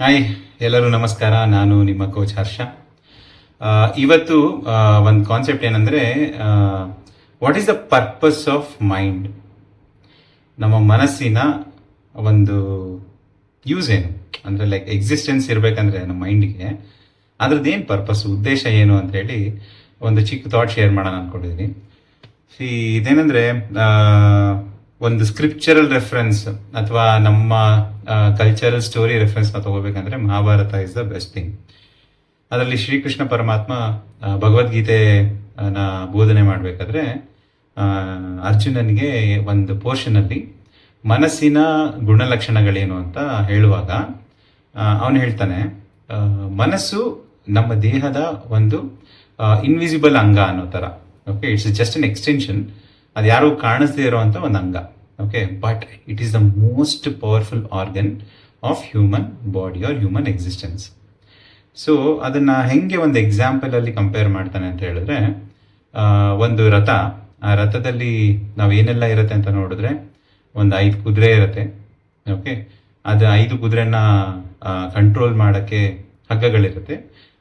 Hi, ಎಲ್ಲರೂ ನಮಸ್ಕಾರ. ನಾನು ನಿಮ್ಮ ಕೋಚ್ ಹರ್ಷ. ಇವತ್ತು ಒಂದು ಕಾನ್ಸೆಪ್ಟ್ ಏನಂದರೆ, what is the purpose of mind? ನಮ್ಮ ಮನಸ್ಸಿನ ಒಂದು ಯೂಸ್ ಏನು ಅಂದರೆ, ಲೈಕ್ ಎಕ್ಸಿಸ್ಟೆನ್ಸ್ ಇರಬೇಕಂದ್ರೆ ನಮ್ಮ ಮೈಂಡಿಗೆ ಅದ್ರದ್ದೇನು ಪರ್ಪಸ್ಸು, ಉದ್ದೇಶ ಏನು ಅಂತ ಹೇಳಿ ಒಂದು ಚಿಕ್ಕ ಥಾಟ್ ಶೇರ್ ಮಾಡೋಣ ಅಂದ್ಕೊಂಡಿದ್ದೀನಿ. ಇದೇನೆಂದರೆ, ಒಂದು ಸ್ಕ್ರಿಪ್ಚರಲ್ ರೆಫರೆನ್ಸ್ ಅಥವಾ ನಮ್ಮ cultural story reference ತಗೋಬೇಕಂದ್ರೆ Mahabharata is the best thing. ಅದರಲ್ಲಿ ಶ್ರೀಕೃಷ್ಣ ಪರಮಾತ್ಮ ಭಗವದ್ಗೀತೆನ ಬೋಧನೆ ಮಾಡಬೇಕಾದ್ರೆ ಅರ್ಜುನನಿಗೆ ಒಂದು ಪೋರ್ಷನಲ್ಲಿ ಮನಸ್ಸಿನ ಗುಣಲಕ್ಷಣಗಳೇನು ಅಂತ ಹೇಳುವಾಗ ಅವನು ಹೇಳ್ತಾನೆ, ಮನಸ್ಸು ನಮ್ಮ ದೇಹದ ಒಂದು ಇನ್ವಿಸಿಬಲ್ ಅಂಗ ಅನ್ನೋ ಥರ. Okay, it's just an extension. ಅದು ಯಾರು ಕಾಣಿಸದೇ ಇರೋವಂಥ ಒಂದು ಅಂಗ. Okay, but it is the most powerful organ of human body or human existence. So ಅದನ್ನು ಹೆಂಗೆ ಒಂದು ಎಕ್ಸಾಂಪಲಲ್ಲಿ ಕಂಪೇರ್ ಮಾಡ್ತಾನೆ ಅಂತ ಹೇಳಿದ್ರೆ, ಒಂದು ರಥ, ಆ ರಥದಲ್ಲಿ ನಾವು ಏನೆಲ್ಲ ಇರುತ್ತೆ ಅಂತ ನೋಡಿದ್ರೆ, ಒಂದು 5 ಕುದುರೆ ಇರುತ್ತೆ. ಓಕೆ, ಅದು 5 ಕುದುರೆನ ಕಂಟ್ರೋಲ್ ಮಾಡೋಕ್ಕೆ ಹಗ್ಗಗಳಿರುತ್ತೆ.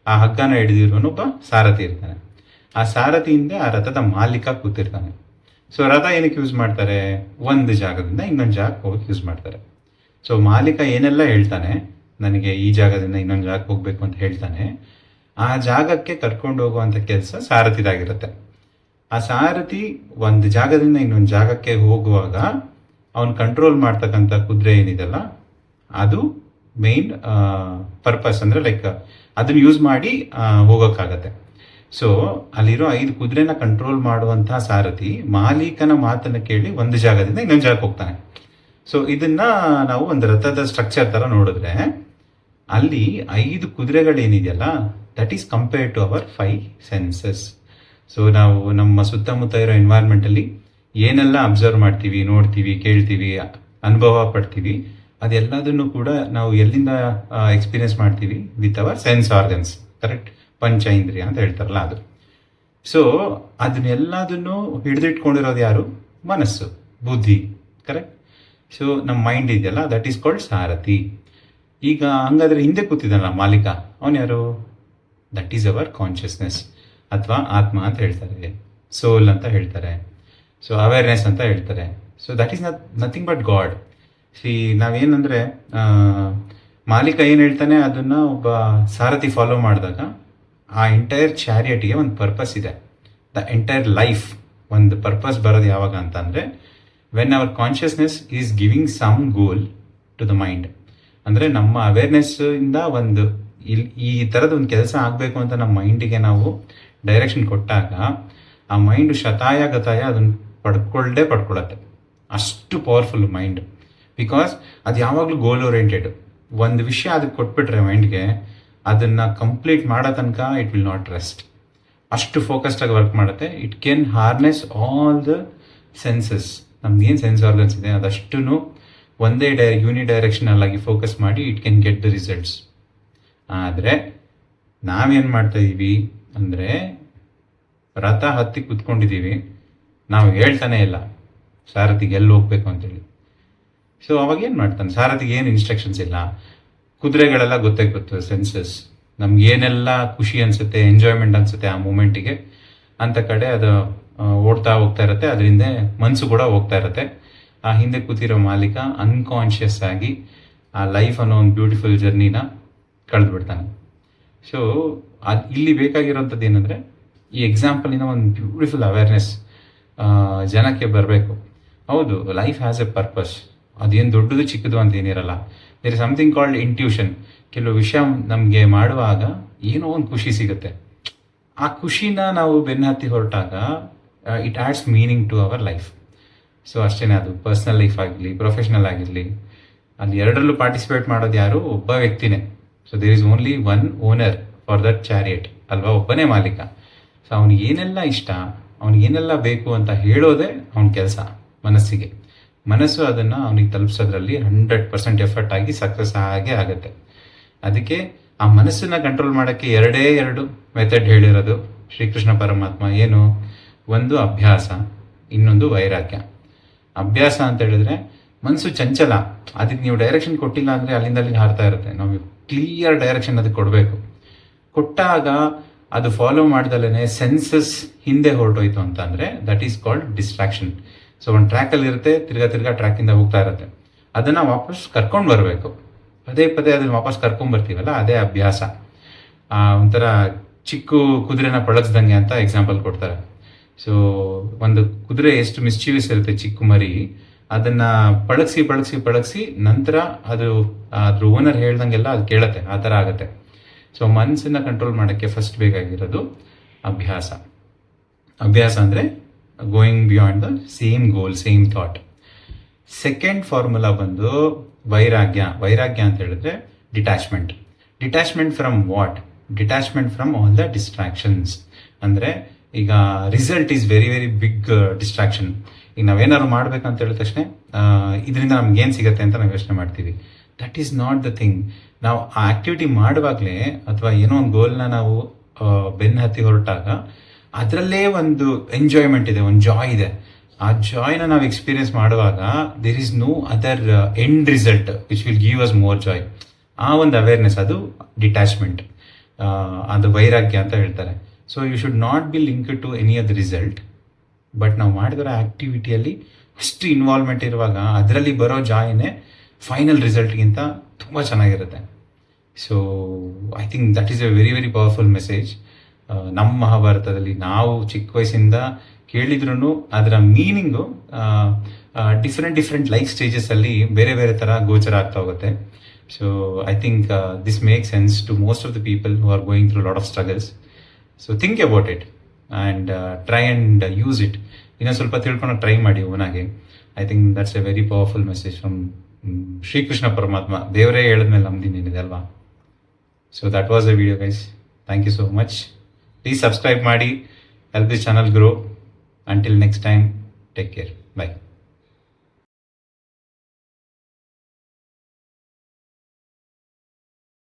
ಆ ಹಗ್ಗನ ಹಿಡಿದಿರೋನೊಬ್ಬ ಸಾರಥಿ ಇರ್ತಾನೆ. ಆ ಸಾರಥಿಯಿಂದ ಆ ರಥದ ಮಾಲೀಕ ಕೂತಿರ್ತಾನೆ. ಸೊ ರಥ ಏನಕ್ಕೆ ಯೂಸ್ ಮಾಡ್ತಾರೆ? ಒಂದು ಜಾಗದಿಂದ ಇನ್ನೊಂದು ಜಾಗಕ್ಕೆ ಹೋಗಕ್ಕೆ ಯೂಸ್ ಮಾಡ್ತಾರೆ. ಸೊ ಮಾಲೀಕ ಏನೆಲ್ಲ ಹೇಳ್ತಾನೆ, ನನಗೆ ಈ ಜಾಗದಿಂದ ಇನ್ನೊಂದು ಜಾಗಕ್ಕೆ ಹೋಗ್ಬೇಕು ಅಂತ ಹೇಳ್ತಾನೆ, ಆ ಜಾಗಕ್ಕೆ ಕರ್ಕೊಂಡು ಹೋಗುವಂಥ ಕೆಲಸ ಸಾರಥಿದಾಗಿರುತ್ತೆ. ಆ ಸಾರಥಿ ಒಂದು ಜಾಗದಿಂದ ಇನ್ನೊಂದು ಜಾಗಕ್ಕೆ ಹೋಗುವಾಗ ಅವನು ಕಂಟ್ರೋಲ್ ಮಾಡ್ತಕ್ಕಂಥ ಕುದುರೆ ಏನಿದೆಲ್ಲ, ಅದು ಮೇನ್ ಪರ್ಪಸ್. ಅಂದರೆ ಲೈಕ್ ಅದನ್ನು ಯೂಸ್ ಮಾಡಿ ಹೋಗೋಕ್ಕಾಗತ್ತೆ. ಸೊ ಅಲ್ಲಿರೋ 5 ಕುದುರೆನ ಕಂಟ್ರೋಲ್ ಮಾಡುವಂತಹ ಸಾರಥಿ ಮಾಲೀಕನ ಮಾತನ್ನು ಕೇಳಿ ಒಂದು ಜಾಗದಿಂದ ಇನ್ನೊಂದು ಜಾಗಕ್ಕೆ ಹೋಗ್ತಾನೆ. ಸೊ ಇದನ್ನ ನಾವು ಒಂದು ರಥದ ಸ್ಟ್ರಕ್ಚರ್ ತರ ನೋಡಿದ್ರೆ, ಅಲ್ಲಿ 5 ಕುದುರೆಗಳೇನಿದೆಯಲ್ಲ, that is compared to our 5 senses. So ನಾವು ನಮ್ಮ ಸುತ್ತಮುತ್ತ ಇರೋ ಎನ್ವೈರ್ಮೆಂಟಲ್ಲಿ ಏನೆಲ್ಲ ಅಬ್ಸರ್ವ್ ಮಾಡ್ತೀವಿ, ನೋಡ್ತೀವಿ, ಕೇಳ್ತೀವಿ, ಅನುಭವ ಪಡ್ತೀವಿ, ಅದೆಲ್ಲದನ್ನು ಕೂಡ ನಾವು ಎಲ್ಲಿಂದ ಎಕ್ಸ್ಪೀರಿಯನ್ಸ್ ಮಾಡ್ತೀವಿ? With our sense organs. Correct, ಪಂಚ ಇಂದ್ರಿಯ ಅಂತ ಹೇಳ್ತಾರಲ್ಲ ಅದು. ಸೊ ಅದನ್ನೆಲ್ಲದನ್ನು ಹಿಡಿದಿಟ್ಕೊಂಡಿರೋದು ಯಾರು? ಮನಸ್ಸು, ಬುದ್ಧಿ. ಕರೆಕ್ಟ್. ಸೊ ನಮ್ಮ ಮೈಂಡ್ ಇದೆಯಲ್ಲ, ದಟ್ ಈಸ್ ಕಾಲ್ಡ್ ಸಾರಥಿ. ಈಗ ಹಂಗಾದ್ರೆ ಹಿಂದೆ ಕೂತಿದ್ದಾನಲ್ಲ ಮಾಲೀಕ, ಅವನು ಯಾರು? ದಟ್ ಈಸ್ ಅವರ್ ಕಾನ್ಷಿಯಸ್ನೆಸ್ ಅಥವಾ ಆತ್ಮ ಅಂತ ಹೇಳ್ತಾರೆ, ಸೋಲ್ ಅಂತ ಹೇಳ್ತಾರೆ, ಸೊ ಅವೇರ್ನೆಸ್ ಅಂತ ಹೇಳ್ತಾರೆ. So that is nothing but God. ನಾವೇನಂದ್ರೆ, ಮಾಲೀಕ ಏನು ಹೇಳ್ತಾನೆ ಅದನ್ನ ಒಬ್ಬ ಸಾರಥಿ ಫಾಲೋ ಮಾಡಿದಾಗ ಆ ಎಂಟೈರ್ ಚಾರಿಯಟಿಗೆ ಒಂದು ಪರ್ಪಸ್ ಇದೆ. ದ ಎಂಟೈರ್ ಲೈಫ್ ಒಂದು ಪರ್ಪಸ್ ಬರೋದು ಯಾವಾಗ ಅಂತ ಅಂದರೆ, when our consciousness is giving some goal to the mind. ಅಂದರೆ ನಮ್ಮ ಅವೇರ್ನೆಸ್ ಇಂದ ಒಂದು ಈ ಥರದ ಒಂದು ಕೆಲಸ ಆಗಬೇಕು ಅಂತ ನಮ್ಮ ಮೈಂಡಿಗೆ ನಾವು ಡೈರೆಕ್ಷನ್ ಕೊಟ್ಟಾಗ, ಆ ಮೈಂಡ್ ಶತಾಯ ಗತಾಯ ಅದನ್ನು ಪಡ್ಕೊಳ್ಳುತ್ತೆ. ಅಷ್ಟು ಪವರ್ಫುಲ್ ಮೈಂಡ್. ಬಿಕಾಸ್ ಅದು ಯಾವಾಗಲೂ ಗೋಲ್ ಓರಿಯೆಂಟೆಡ್. ಒಂದು ವಿಷಯ ಅದಕ್ಕೆ ಕೊಟ್ಬಿಟ್ರೆ ಮೈಂಡ್ಗೆ, ಅದನ್ನು ಕಂಪ್ಲೀಟ್ ಮಾಡೋ ತನಕ ಇಟ್ ವಿಲ್ ನಾಟ್ ರೆಸ್ಟ್. ಅಷ್ಟು ಫೋಕಸ್ಡಾಗಿ ವರ್ಕ್ ಮಾಡುತ್ತೆ. It can harness all the senses. ನಮ್ಗೇನು ಸೆನ್ಸ್ ಆರ್ಗನ್ಸ್ ಇದೆ ಅದಷ್ಟು ಒಂದೇ ಯೂನಿಡೈರೆಕ್ಷನಲ್ ಆಗಿ ಫೋಕಸ್ ಮಾಡಿ it can get the results. ಆದರೆ ನಾವೇನು ಮಾಡ್ತಾ ಇದ್ದೀವಿ ಅಂದರೆ, ರಥ ಹತ್ತಿ ಕುತ್ಕೊಂಡಿದ್ದೀವಿ, ನಾವು ಹೇಳ್ತಾನೆ ಇಲ್ಲ ಸಾರಥಿಗೆ ಎಲ್ಲಿ ಹೋಗ್ಬೇಕು ಅಂತೇಳಿ. ಸೊ ಅವಾಗ ಏನು ಮಾಡ್ತಾನೆ ಸಾರಥಿಗೆ? ಏನು ಇನ್ಸ್ಟ್ರಕ್ಷನ್ಸ್ ಇಲ್ಲ. ಕುದುರೆಗಳೆಲ್ಲ ಗೊತ್ತು, ಸೆನ್ಸಸ್. ನಮ್ಗೆ ಏನೆಲ್ಲ ಖುಷಿ ಅನಿಸುತ್ತೆ, ಎಂಜಾಯ್ಮೆಂಟ್ ಅನಿಸುತ್ತೆ ಆ ಮೂಮೆಂಟಿಗೆ, ಅಂಥ ಕಡೆ ಅದು ಓಡ್ತಾ ಹೋಗ್ತಾ ಇರುತ್ತೆ. ಅದರಿಂದ ಮನಸ್ಸು ಕೂಡ ಹೋಗ್ತಾ ಇರುತ್ತೆ. ಆ ಹಿಂದೆ ಕೂತಿರೋ ಮಾಲೀಕ ಅನ್ಕಾನ್ಷಿಯಸ್ ಆಗಿ ಆ ಲೈಫ್ ಅನ್ನೋ ಒಂದು ಬ್ಯೂಟಿಫುಲ್ ಜರ್ನಿನ ಕಳೆದು ಬಿಡ್ತಾನೆ. ಸೊ ಇಲ್ಲಿ ಬೇಕಾಗಿರೋಂಥದ್ದು ಏನಂದರೆ, ಈ ಎಕ್ಸಾಂಪಲಿನ ಒಂದು ಬ್ಯೂಟಿಫುಲ್ ಅವೇರ್ನೆಸ್ ಜನಕ್ಕೆ ಬರಬೇಕು. ಹೌದು, ಲೈಫ್ ಹ್ಯಾಸ್ ಎ ಪರ್ಪಸ್. ಅದೇನು ದೊಡ್ಡದು ಚಿಕ್ಕದು ಅಂತ ಏನಿರಲ್ಲ. There is something called intuition. ಕೆಲವು ವಿಷಯ ನಮಗೆ ಮಾಡುವಾಗ ಏನೋ ಒಂದು ಖುಷಿ ಸಿಗುತ್ತೆ. ಆ ಖುಷಿನ ನಾವು ಬೆನ್ನತ್ತಿ ಹೊರಟಾಗ it adds meaning to our life. So ಅಷ್ಟೇ, ಅದು ಪರ್ಸ್ನಲ್ ಲೈಫ್ ಆಗಿರಲಿ, ಪ್ರೊಫೆಷ್ನಲ್ ಆಗಿರಲಿ, ಅಲ್ಲಿ ಎರಡರಲ್ಲೂ ಪಾರ್ಟಿಸಿಪೇಟ್ ಮಾಡೋದು ಯಾರು? ಒಬ್ಬ ವ್ಯಕ್ತಿನೇ. So there is only one owner for that chariot ಅಲ್ವಾ? ಒಬ್ಬನೇ ಮಾಲೀಕ. ಸೊ ಅವ್ನಿಗೆ ಏನೆಲ್ಲ ಇಷ್ಟ, ಅವ್ನಿಗೇನೆಲ್ಲ ಬೇಕು ಅಂತ ಹೇಳೋದೇ ಅವನ ಕೆಲಸ. ಮನಸ್ಸು ಅದನ್ನು ಅವನಿಗೆ ತಲುಪಿಸೋದ್ರಲ್ಲಿ 100% ಎಫರ್ಟ್ ಆಗಿ ಸಕ್ಸಸ್ ಆಗೇ ಆಗುತ್ತೆ. ಅದಕ್ಕೆ ಆ ಮನಸ್ಸನ್ನ ಕಂಟ್ರೋಲ್ ಮಾಡೋಕ್ಕೆ 2 ಮೆಥಡ್ ಹೇಳಿರೋದು ಶ್ರೀಕೃಷ್ಣ ಪರಮಾತ್ಮ. ಏನು? ಒಂದು ಅಭ್ಯಾಸ, ಇನ್ನೊಂದು ವೈರಾಗ್ಯ. ಅಭ್ಯಾಸ ಅಂತ ಹೇಳಿದ್ರೆ, ಮನಸ್ಸು ಚಂಚಲ, ಅದಕ್ಕೆ ನೀವು ಡೈರೆಕ್ಷನ್ ಕೊಟ್ಟಿಲ್ಲ ಅಂದರೆ ಅಲ್ಲಿಂದ ಅಲ್ಲಿಗೆ ಹಾರ್ತಾ ಇರುತ್ತೆ. ನಾವು ಕ್ಲಿಯರ್ ಡೈರೆಕ್ಷನ್ ಅದಕ್ಕೆ ಕೊಡಬೇಕು. ಕೊಟ್ಟಾಗ ಅದು ಫಾಲೋ ಮಾಡ್ದಲೇ ಸೆನ್ಸಸ್ ಹಿಂದೆ ಹೊರಟೋಯ್ತು ಅಂತ ಅಂದರೆ that is called distraction. So ಒಂದು ಟ್ರ್ಯಾಕಲ್ಲಿ ಇರುತ್ತೆ, ತಿರ್ಗಾ ಟ್ರ್ಯಾಕಿಂದ ಹೋಗ್ತಾ ಇರುತ್ತೆ. ಅದನ್ನು ವಾಪಸ್ ಕರ್ಕೊಂಡು ಬರಬೇಕು. ಪದೇ ಅದನ್ನು ವಾಪಸ್ ಕರ್ಕೊಂಡ್ಬರ್ತೀವಲ್ಲ, ಅದೇ ಅಭ್ಯಾಸ. ಒಂಥರ ಚಿಕ್ಕ ಕುದುರೆನ ಪಳಗಿಸ್ದಂಗೆ ಅಂತ ಎಕ್ಸಾಂಪಲ್ ಕೊಡ್ತಾರೆ. ಸೊ ಒಂದು ಕುದುರೆ ಎಷ್ಟು ಮಿಸ್ಚೀವಿಯಸ್ ಇರುತ್ತೆ ಚಿಕ್ಕ ಮರಿ, ಅದನ್ನು ಪಳಗಿಸಿ ನಂತರ ಅದು ಅದ್ರ ಓನರ್ ಹೇಳ್ದಂಗೆಲ್ಲ ಅದು ಕೇಳುತ್ತೆ, ಆ ಥರ ಆಗುತ್ತೆ. ಸೊ ಮನಸ್ಸನ್ನು ಕಂಟ್ರೋಲ್ ಮಾಡೋಕ್ಕೆ ಫಸ್ಟ್ ಬೇಕಾಗಿರೋದು ಅಭ್ಯಾಸ. ಅಭ್ಯಾಸ ಅಂದರೆ going beyond the same goal, same thought. Second formula ಬಂದು ವೈರಾಗ್ಯ ಅಂತ ಹೇಳಿದ್ರೆ detachment from what? Detachment from all the distractions. ಅಂದರೆ ಈಗ result is very very big distraction. ಈಗ ನಾವೇನಾದ್ರು ಮಾಡ್ಬೇಕಂತ ಹೇಳಿದ ತಕ್ಷಣ ಇದರಿಂದ ನಮ್ಗೆ ಏನು ಸಿಗುತ್ತೆ ಅಂತ ನಾವು ಯೋಚನೆ ಮಾಡ್ತೀವಿ. That is not the thing. ನಾವು ಆ ಆಕ್ಟಿವಿಟಿ ಮಾಡುವಾಗಲೇ ಅಥವಾ ಏನೋ ಒಂದು ಗೋಲ್ನ ನಾವು ಬೆನ್ನು ಹತ್ತಿ ಹೊರಟಾಗ ಅದರಲ್ಲೇ ಒಂದು ಎಂಜಾಯ್ಮೆಂಟ್ ಇದೆ, ಒಂದು ಜಾಯ್ ಇದೆ. ಆ ಜಾಯ್ನ ನಾವು ಎಕ್ಸ್ಪೀರಿಯನ್ಸ್ ಮಾಡುವಾಗ there is no other end result which will give us more joy. ಆ ಒಂದು ಅವೇರ್ನೆಸ್, ಅದು ಡಿಟ್ಯಾಚ್ಮೆಂಟ್, ಅದು ವೈರಾಗ್ಯ ಅಂತ ಹೇಳ್ತಾರೆ. So you should not be link to any of the result, but ನಾವು ಮಾಡಿದಿರೋ ಆ್ಯಕ್ಟಿವಿಟಿಯಲ್ಲಿ ಅಷ್ಟು ಇನ್ವಾಲ್ವ್ಮೆಂಟ್ ಇರುವಾಗ ಅದರಲ್ಲಿ ಬರೋ ಜಾಯ್ನೇ ಫೈನಲ್ ರಿಸಲ್ಟ್ಗಿಂತ ತುಂಬ ಚೆನ್ನಾಗಿರುತ್ತೆ. So I think that is A very very powerful message. ನಮ್ಮ ಮಹಾಭಾರತದಲ್ಲಿ ನಾವು ಚಿಕ್ಕ ವಯಸ್ಸಿಂದ ಕೇಳಿದ್ರೂ ಅದರ ಮೀನಿಂಗು ಡಿಫ್ರೆಂಟ್ ಲೈಫ್ ಸ್ಟೇಜಸಲ್ಲಿ ಬೇರೆ ಥರ ಗೋಚರ ಆಗ್ತಾ ಹೋಗುತ್ತೆ. So I think this make sense to most of the people who are going through lot of struggles. So think about it and try and use it. ಇನ್ನೊಂದು ಸ್ವಲ್ಪ ತಿಳ್ಕೊಂಡು ಟ್ರೈ ಮಾಡಿ ಓನಾಗೆ. I think that's A very powerful message from Shrikrishna ಪರಮಾತ್ಮ. ದೇವರೇ ಹೇಳಿದ್ಮೇಲೆ ನಮ್ದಿನೇನಿದೆ ಅಲ್ವಾ? So that was the video guys. Thank you so much. Please subscribe ಮಾಡಿ, help this channel grow. Until next time, take care. Bye.